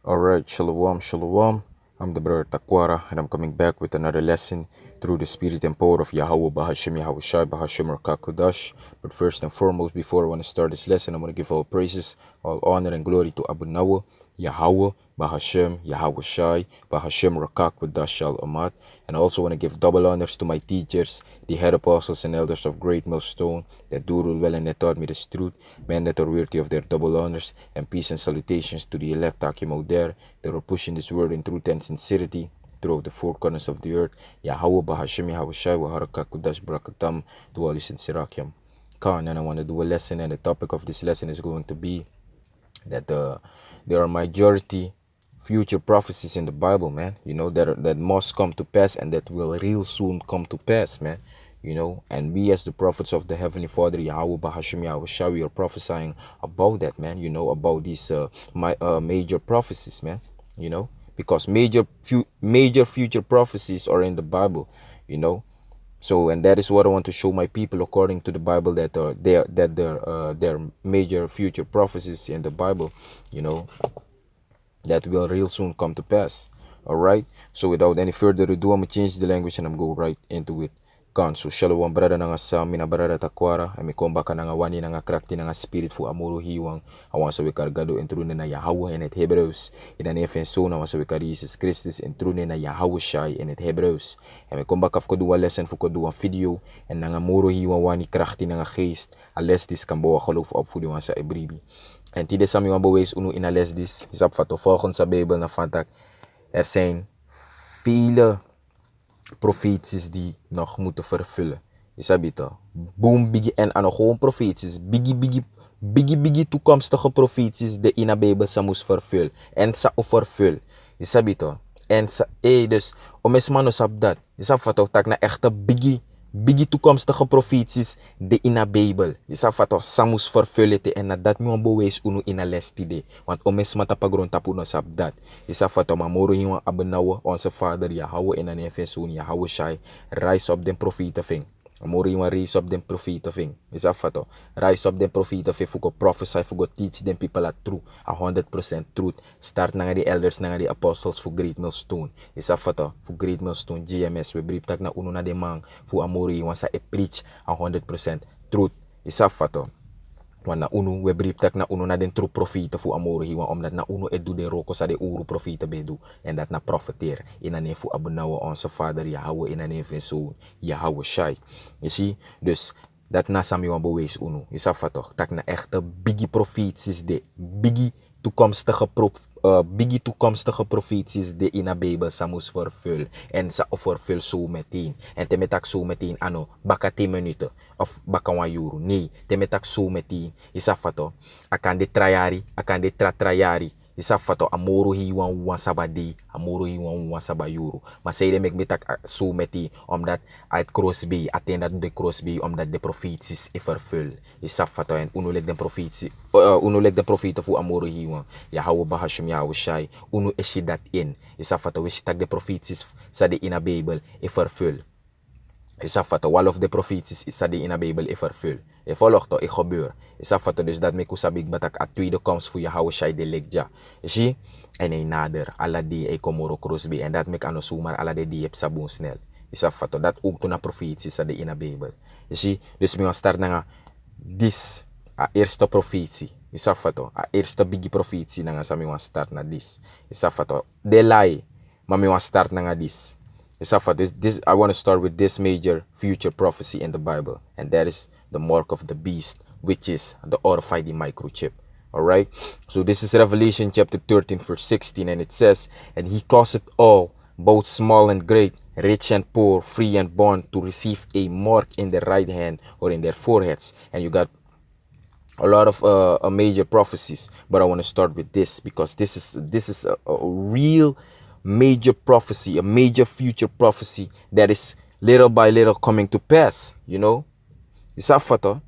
Alright, Shalom, Shalom. I'm the brother Takwara, and I'm coming back with another lesson through the spirit and power of Yahweh Bahashim Yahweh Shai Bahashim Rakakudash. But first and foremost, before I want to start this lesson, I want to give all praises, all honor, and glory to Abu Nawa, Yahweh Bahashim Yahweh Shai Bahashim Rakakudash Shal Amat. And I also want to give double honors to my teachers, the head apostles and elders of Great Millstone, that do rule well and that taught me this truth, men that are worthy of their double honors, and peace and salutations to the elect Hakim out there that are pushing this word in truth and sincerity throughout the four corners of the earth. Yahweh Bahashim Yahweh Shai Waharaka Kudash Brakatam to all in Sirakiam. Khan, and I want to do a lesson, and the topic of this lesson is going to be that there are majority future prophecies in the Bible, man. You know, that must come to pass and that will real soon come to pass, man. You know, and we as the prophets of the Heavenly Father, Yahweh Bahashim Yahweh Shai, we are prophesying about that, man. You know, about these major prophecies, man. You know, because major future prophecies are in the Bible, you know. So, and that is what I want to show my people according to the Bible, that there are major future prophecies in the Bible, you know, that will real soon come to pass. All right. So without any further ado, I'm gonna change the language and I'm go right into it. Kan so shalom brada nga sa mina brada takwara ami komba ka nga wani nga krakti nga spirit fu amuru hiwang awan sa wikargado entrune na Yahweh in het Hebrews in an efenso na sa wikari Jesus Christus entrune na Yahweh Shai in het Hebrews ami komba kaf ko duwa lesson fu ko duwa video en nga muru hiwang wani krakti nga geest alles dis kan bawa geloof opvoeding sa ibribi en tide sami wan bewees unu in alles dis is op vato volgens sa Bijbel na vantak er zijn vele profeties die nog moeten vervullen. Je sabi to. Boom, biggie. En ano gewoon profeties. Biggie toekomstige profeties de in de Bijbel sa moest vervullen. En sa vervul. Je sabi to. En sa, dus, om eens manos op dat. Je sabi to, tak na echte biggie toekomstige profeties de in de Bijbel. Je sabi to, sa moest vervullen te. En dat mi bewijs uno in a les tide. Want om eens mata pagron tapunos op dat. Je sabi to, mamoro hiwang abenawa, onze vader Yahweh in een efensoon Yahweh Shai. Rise up den profeten ving. Amoro hiwang rise up den profeten ving. Je sabi to, rise up den profeten ving. Fugo prophesy, fugo teach den people a true. 100% truth. Start na nga die elders, na nga die apostles voor Great Millstone. Je sabi to, voor Great Millstone GMS. We brief tak na uno na de man. Voor amoro hiwang sa e preach 100% truth. Je sabi to. Want na uno, we brief tak na uno na den true profeten fu amoro hiwan, omdat na uno edu de roko sa de uru profeten bedu. En dat na profeteer. In een fu abenawa onze vader Yahweh in een van zoon Yahweh Shai. Je zie, dus dat na sami wan bewees uno. Is af toch? Tak na echte biggie profeties de biggie toekomstige profeties de in de Bijbel sa moest vervul. En sa vervul zo meteen. En te metak zo meteen ano, baka 10 minuten. Of baka 1 euro. Nee, te metak zo meteen. Isa fato, akan de trayari, akan de trayari. Isa fato, amoro hiwan wan sabadi, amoro hiwan wan sabayuro. Maar zij de mek metak zo meteen, omdat uit Crosby, attend de Crosby, omdat de profeties is vervul. Isa fato, en uno lek de profeten voor amoro hiwan. Yahweh Bahashim Yahweh Shai, uno eshi dat in. Isa fato, we tak de profeties sa de in a Bijbel is vervul. Is afvatten, wall of de profeties is die in de Bijbel is vervuld. Je volgt toch, ik gebeur. Is afvatten, dus dat me kusabik batak a tweede komst voor Yahweh Shai de lekja. Zie, en een nader, alla die e komoro krosbi, en dat me kan zomaar alla die heb sabon snel. Is afvatten, dat ook toen a profeties die in de Bijbel. Zie, dus me gaan start na dis, a eerste profetie. Is afvatten, a eerste biggie profetie na sa me gaan start na dis. Is afvatten, de lai, maar me gaan start na dis. I want to start with this major future prophecy in the Bible, and that is the mark of the beast, which is the RFID microchip. Alright, so this is Revelation chapter 13 verse 16, and it says, and he caused all, both small and great, rich and poor, free and bond, to receive a mark in their right hand or in their foreheads. And you got a lot of major prophecies, but I want to start with this because this is a real major prophecy, a major future prophecy that is little by little coming to pass, you know. Is afvato.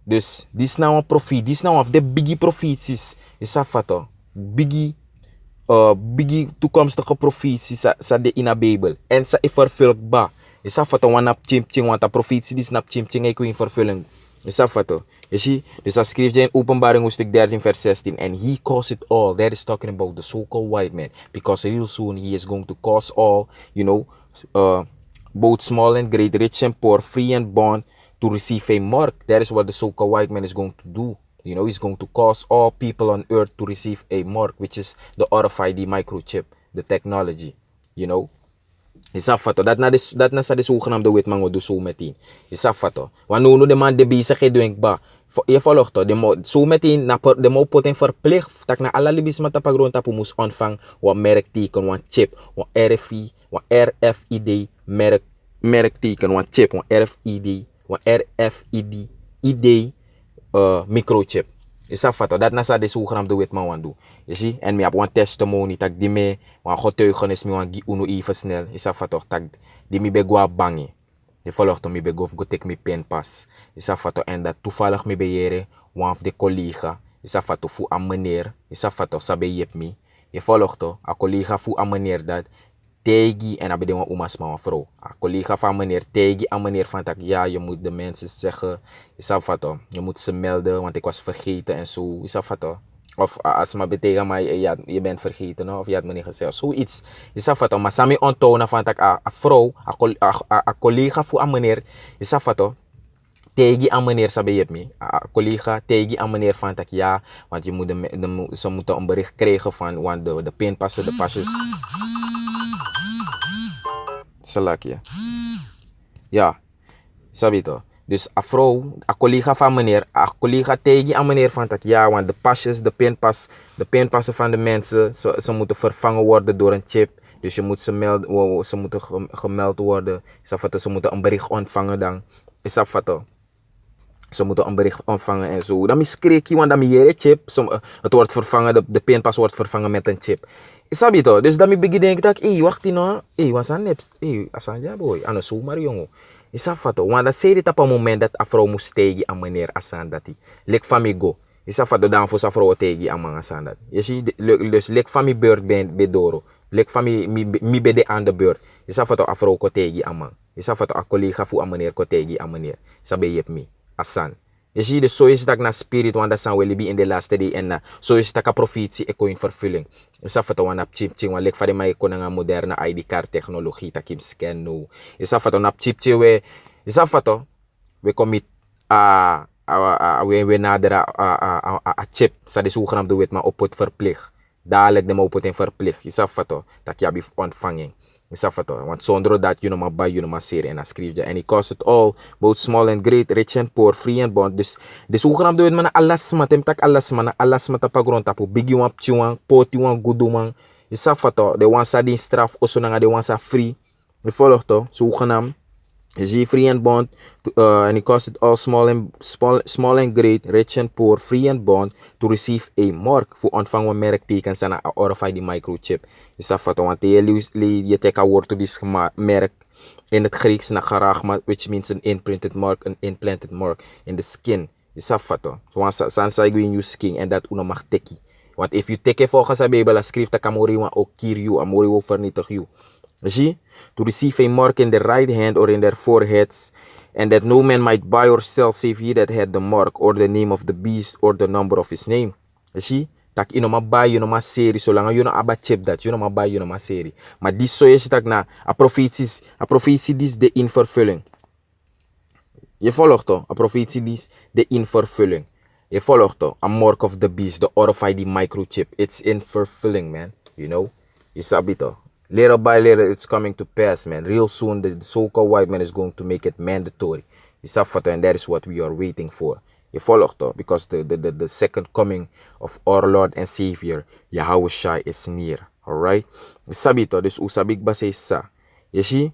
Dus this now a prophet, this now of the biggie profeties. Is afvato. Biggie toekomstige profeties sa de in a Bijbel. En sa vervuld ba. Is afvato wan ap chimching want a profetie dis nap chimching e ko in vervulling. Is dat wat? Je ziet, dus dat schreef je in Openbaring hoofdstuk 13 vers 16. And he caused it all. That is talking about the so-called white man. Because real soon he is going to cause all, both small and great, rich and poor, free and bond, to receive a mark. That is what the so-called white man is going to do. He's going to cause all people on earth to receive a mark, which is the RFID microchip, the technology. Isa fato dat na sa de zogenaamde witmango do so metin. Isa fato. Wanuno de man de bisa ke doing ba. Je volgt toch, zo meteen de mo poten verplicht tak na alla libis mata pagron tapu mus ontvang wa merkteken wa chip wa RFID merkteken wa chip wa RFID ID microchip. Isa fato dat nasa de zogenaamde witman wan do. Je zie en mi heb wan testimony tak di me wan getuigenis mi wan gi uno even snel. Isa fato tak di mi begwa bange. Je volgt toch mi begof go tek mi pen pas. Isa fato en dat toevallig mi beyere wan of de collega. Isa fato fu a meneer. Isa fato sabe yep mi. Je volgt toch a collega fu a meneer dat tegi en abede wan umas ma wan vrouw. A collega van meneer tegi a meneer van tak ja je moet de mensen zeggen. Is dat wat toch? Je moet ze melden, want ik was vergeten en zo. Is dat wat toch? Of als maar betekent maar je bent vergeten, no? Of je had me niet gezegd. Zoiets. Is dat wat toch? Maar sami ontonen van tak a vrouw, a collega voor a meneer. Is dat wat toch? Tegi aan meneer sabi je me. A collega tegi aan meneer van tak ja, want je moet ze moeten een bericht krijgen van want de pinpassen, de pasjes. Salakje. Ja, sabi toch? Dus a vrouw, a collega van meneer, a collega tegi aan meneer van tak ja, want de pasjes, de pinpassen van de mensen, ze moeten vervangen worden door een chip. Dus je moet ze melden, ze moeten gemeld worden. Ze moeten een bericht ontvangen dan. Is dat wat? Ze moeten een bericht ontvangen en zo. Dan is kreekie, want dan is je chip. Het wordt vervangen, de pinpas wordt vervangen met een chip. Is dat toch? Dus dan begin ik dat, wacht nou. Was aan nips. Asan ja boy, aan zomaar jongen. Is dat wat? Want dat zei dit op een moment dat een vrouw moest tegen aan meneer Asan dat hij. Lek van mij go. Is dat wat? Dan voor zijn vrouw tegen aan man Asan dat. Je ziet, dus lek van mijn beurt bij Doro. Lek van mij bij de aan de beurt. Is dat wat? Een vrouw tegen aan man. Is dat wat? Een collega voor aan meneer tegen aan meneer. Is dat bij je me. Asan. Je ziet dus zo is het na spirit want dat zijn we in de laatste day en zo is het een profetie eko in vervulling. Is dat wat we chip ching want lek van de mij kon een moderne ID card technologie dat kim scan no. Is dat wat we chip ching we is dat wat we commit we naderen a chip sa de zogenaamde wet maar op het verplicht. Dadelijk de maar op het verplicht. Is dat wat dat je hebt ontvanging. Is dat wat? Want zonder dat je nog maar bij je maar serie en dan schrijf je. En it cost it all, both small and great, rich and poor, free and bond. Dus zogenaamd doe je maar alles maar temtak alles maar tapa grond tapu. Big you want chiwang, pot you want good man. Is dat wat? De want sa die straf, also nanga de want sa free. Je volgt toch? Zogenaamd. Is he free and bond, and it cost it all small and great, rich and poor, free and bond, to receive a mark voor ontvangen een merktekens en een RFID microchip. Is dat wat? Want je take a woord to this merk in het Grieks na charagma, which means an imprinted mark, an implanted mark in the skin. Is dat wat? Want san sa in your skin en dat una mag teki. Want if you take volgens de Bijbel, schrift dat amori wa ook kill you, amori wa vernietig you. Zie, to receive a mark in their right hand or in their foreheads, and that no man might buy or sell save he that had the mark, or the name of the beast, or the number of his name. Zie, tak you no ma buy, you no ma serie, zolang you no aba chip dat, you no ma buy, you no ma serie. Maar die zo is tak na, a profetie dis de in vervulling. Je volgt toch, a profetie dis de in vervulling. Je volgt toch, a mark of the beast, the RFID microchip, it's in fulfilling, man, you know, je sabi toch. Little by little, it's coming to pass, man. Real soon, the so-called white man is going to make it mandatory. And that is what we are waiting for. Je volgt toch? Because the second coming of our Lord and Savior, Yahushua, is near. Alright? Sabito, dus usabik ba say sa. You see?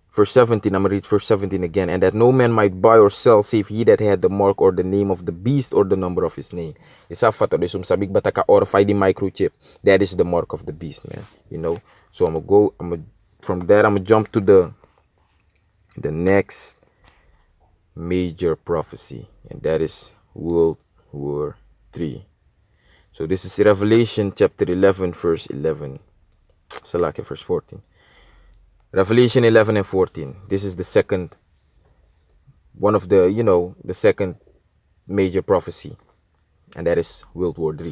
Verse 17, I'm going to read verse 17 again. And that no man might buy or sell save he that had the mark or the name of the beast or the number of his name. Isa fato, dus sabik ba taka RFID microchip. That is the mark of the beast, man. You know? So from there I'm gonna jump to the next major prophecy, and that is World War III. So this is Revelation chapter 11 verse 11. Salaki verse 14. Revelation 11 and 14. This is the second one of the, the second major prophecy. And that is World War 3.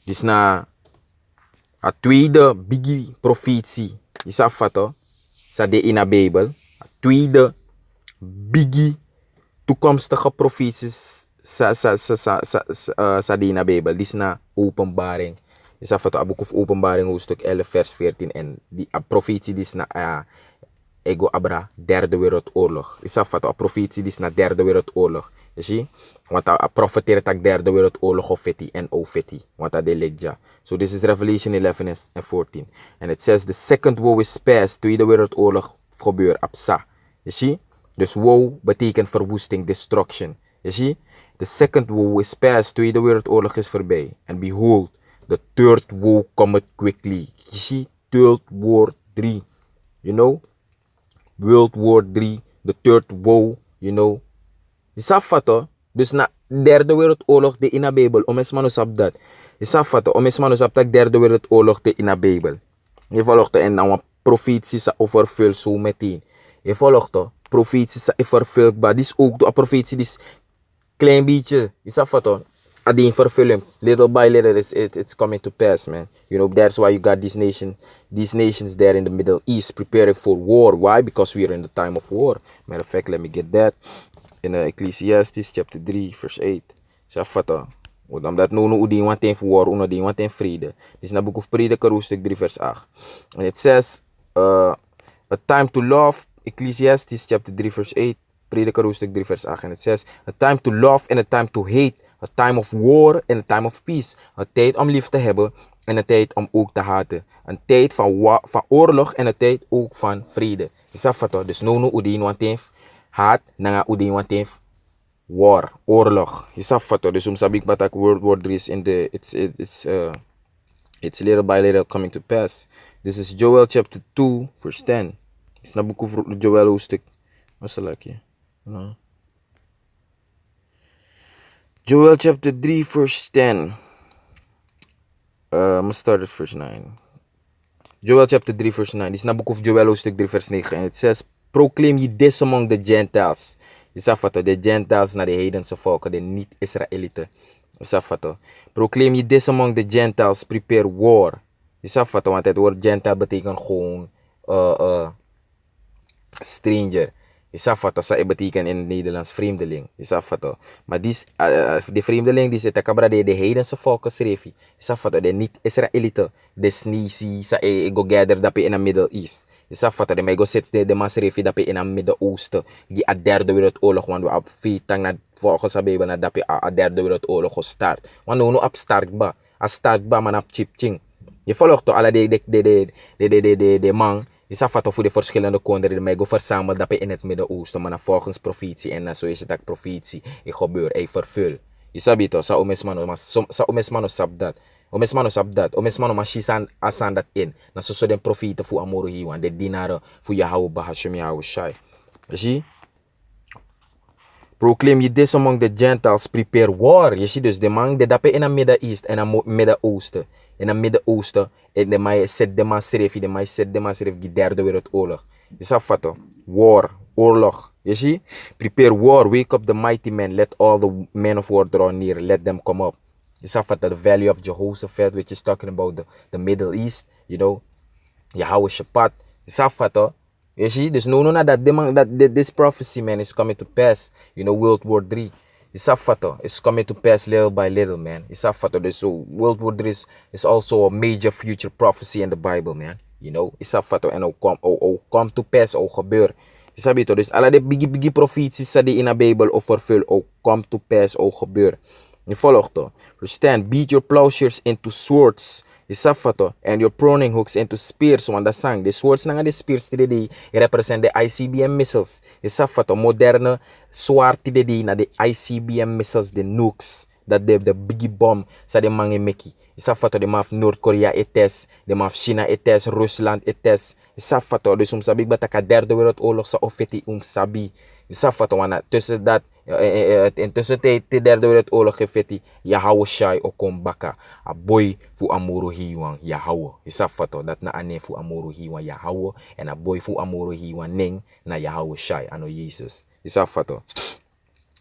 Dit is na a tweede biggie profetie. Is afvatten. Sa de in a Bijbel. A tweede biggie toekomstige profeties sa de in a Bijbel. Dit is na openbaring. Is afvatten a boek of openbaring hoofdstuk 11 vers 14. En die profetie dit is na ego abra derde wereldoorlog. Is afvatten a profetie dit is na derde wereldoorlog. You see? Want a profeteert tak derde wereldoorlog of feti en o feti. Want a de legja. So this is Revelation 11 and 14. And it says the second woe is past. Tweede wereldoorlog gebeur apsa. You see? Dus woe betekent verwoesting, destruction. You see? The second woe is past. Tweede wereldoorlog is voorbij. And behold, the third woe cometh quickly. You see? Third War 3. You know? World War 3. The third woe. You know? Isafato, dus na derde wereldoorlog de in a Bijbel, om eens manusap dat. Isafato, om eens manusap dat derde wereldoorlog de in a Bijbel. Je volgt en dan een profetie sa overvul zo meteen. Je volgt profetie sa vervulbaar. Dit is ook de profetie, dit is klein beetje. Isafato, adien vervullen. Little by little it's coming to pass, man. You know, that's why you got these nations there in the Middle East preparing for war. Why? Because we are in the time of war. Matter of fact, let me get that. In Ecclesiastes chapter 3 verse 8. Safata. Omdat no udin want in war, uno din want in vrede. This is na book of Prediker hoofdstuk 3 vers 8. And it says a time to love, Ecclesiastes chapter 3 verse 8, Prediker hoofdstuk 3 vers 8. And it says a time to love and a time to hate, a time of war and a time of peace. Een tijd om lief te hebben en een tijd om ook te haten. Een tijd van oorlog en een tijd ook van vrede. Safata. Dus no udin want in haat nanga udin want war, oorlog. Isafato. Dus sabik batak World War 3 is in the it's little by little coming to pass. This is Joel chapter 2 verse 10. Is na boek of Joel hoofdstuk. What's it like here? No. Joel chapter 3 verse 10. I'm gonna start at verse 9. Joel chapter 3 verse 9. This is na boek of Joel hoofdstuk 3 verse 9. And it says, proclaim ye this among the Gentiles. Isafato, de Gentiles naar de heidense volken, de niet-Israëlieten. Isafato. Proclaim ye this among the Gentiles, prepare war. Isafato, want het woord Gentile betekent gewoon stranger. Isafato, sa betekent in het Nederlands vreemdeling. Isafato. Maar de vreemdeling die zit kabra de heidense volken schreef. Isafato, de niet-Israëlieten. Dus niet sa go gather dat in the Middle East. Isafato, de mij go zit de man schreef dat in het Midden-Oosten. Die a derde wereldoorlog, want we op feitang na volgens de Bijbel na dat a derde wereldoorlog gestart. Want we nu op start ba. A start ba man op chip ching. Je volgt toch alle de man. Isafato voor de verschillende koningen die go verzameld dat in het Midden-Oosten. Maar volgens profetie en zo is het dat profetie. Het gebeurt, vervul. Isabito, sa omesmano sab dat. Omesmano sab dat. Omesmano mashisan asan dat in. Na so den profete fu amoru hiwan. De dinaren fu Yahweh Bahashem Yahweh Shai. Zie? Proclaim ye this among the Gentiles, prepare war. Je ziet dus de man de dape in het Midden-East en het Midden-Oosten. In het Midden-Oosten. En de mij zet de man schreef. De mij zet de man schreef die derde wereldoorlog. Is afvatten. War. Oorlog. Je ziet? Prepare war. Wake up the mighty men. Let all the men of war draw near. Let them come up. Is afvatten. The valley of Jehoshaphat, which is talking about the Middle East. You know. Yahweh Shabbat. Is afvatten. You see, there's no that this prophecy, man, is coming to pass. You know, World War 3. It's it's coming to pass little by little, man. It's so World War 3 is also a major future prophecy in the Bible, man. You know, it's and come to pass, gebeur. Isabito, dus alle de biggie profeties sa die in de Bijbel of vervul, come to pass, gebeur. Je volgt toch? Verstand, beat your plowshares into swords. Isafato, and your pruning hooks into spears. Want dat sang, de swords na de spears die represent de ICBM missiles. Isafato, moderne zwaard die na de ICBM missiles, de nukes. Dat de biggie bomb sa de mange meki. Isafato, de maf Noord-Korea etes, de maf China etes, Rusland etes. Isafato, dus sabik bataka derde wereldoorlog sa ofeti sabi. Isafato, wana tussen dat. Intussen tijd de derde wereldoorlog gefetti Yahweh Shai okombaka a boy fu amuru hiwan Yahweh isafato dat na ane fu amuru hiwan Yahweh en a boy fu amuru hiwan ning na Yahweh Shai ano Jesus isafato.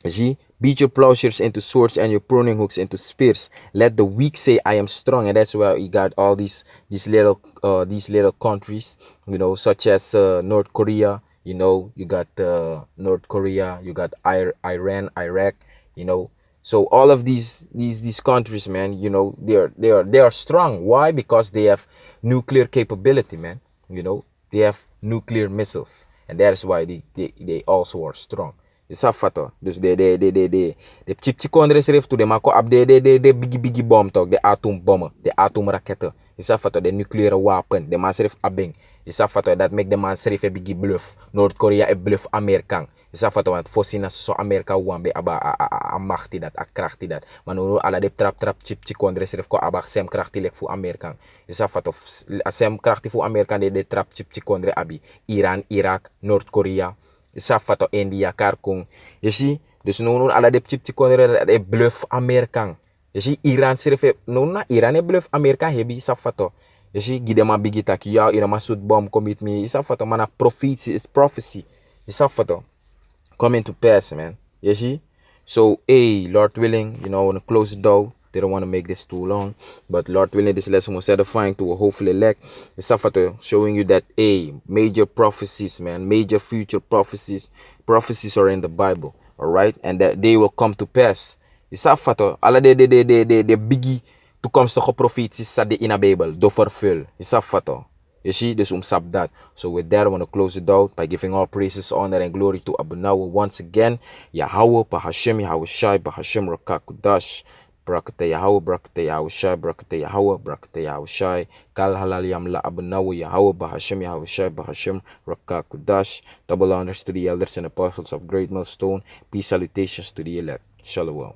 Zie, beat your plowshares into swords and your pruning hooks into spears. Let the weak say, "I am strong," and that's why you got all these little countries, such as North Korea. You got North Korea, you got Iran, Iraq. You know, so all of these countries, man, they are strong. Why? Because they have nuclear capability, man. They have nuclear missiles, and that is why they also are strong. Isa fato. Dus de chip chikondre schreef toe de mako ab de biggie bom toch, de atoombommen, de atoomraketten. Isa fato, de nucleaire wapen, de man schreef abing. Isa fato, dat make de man schreef e biggie bluff. Noord-Korea e bluff Amerikaan. Isa fato, want fosina so Amerika wambe aba a machti dat, a krachti dat. Maar nu ala de trap chip chikondre schreef ko aba sem krachti lek fu Amerikaan. Isa fato, sem krachti fu Amerikaan de trap chip chikondre abi. Iran, Irak, Noord-Korea. Safato India karkung. Je ziet, dus nu ala de chip chikonere de bluff Amerikaan. Je ziet, Iran serve nu Iran e bluff Amerikaan hebi safato. Je ziet, gidema bigi taki ya ina masud bomb commit me. Safato mana prophecy is prophecy. Safato coming to pass, man. You see? So, hey, Lord willing, I want to close it though. They don't want to make this too long. But Lord willing, this lesson was edifying to hopefully elect. It's showing you that, hey, major prophecies, man, major future prophecies are in the Bible, all right? And that they will come to pass. It's alle de biggie toekomstige profeties in de Bijbel, do vervul. It's you see, this sub that. So with that, I want to close it out by giving all praises, honor, and glory to Abunawa once again. Yahweh, Bahashem, Yahweh Shai, Bahashem, Rakakudash. Brakate Yahweh, Brakate Yahweh Shai, Brakate Yahweh, Brakate Yahweh Shai. Kal halal yamla Abunawa, Yahweh, Bahashem, Yahweh Shai, Bahashem, Rakakudash. Double honors to the elders and apostles of Great Millstone. Peace salutations to the elect. Shalom.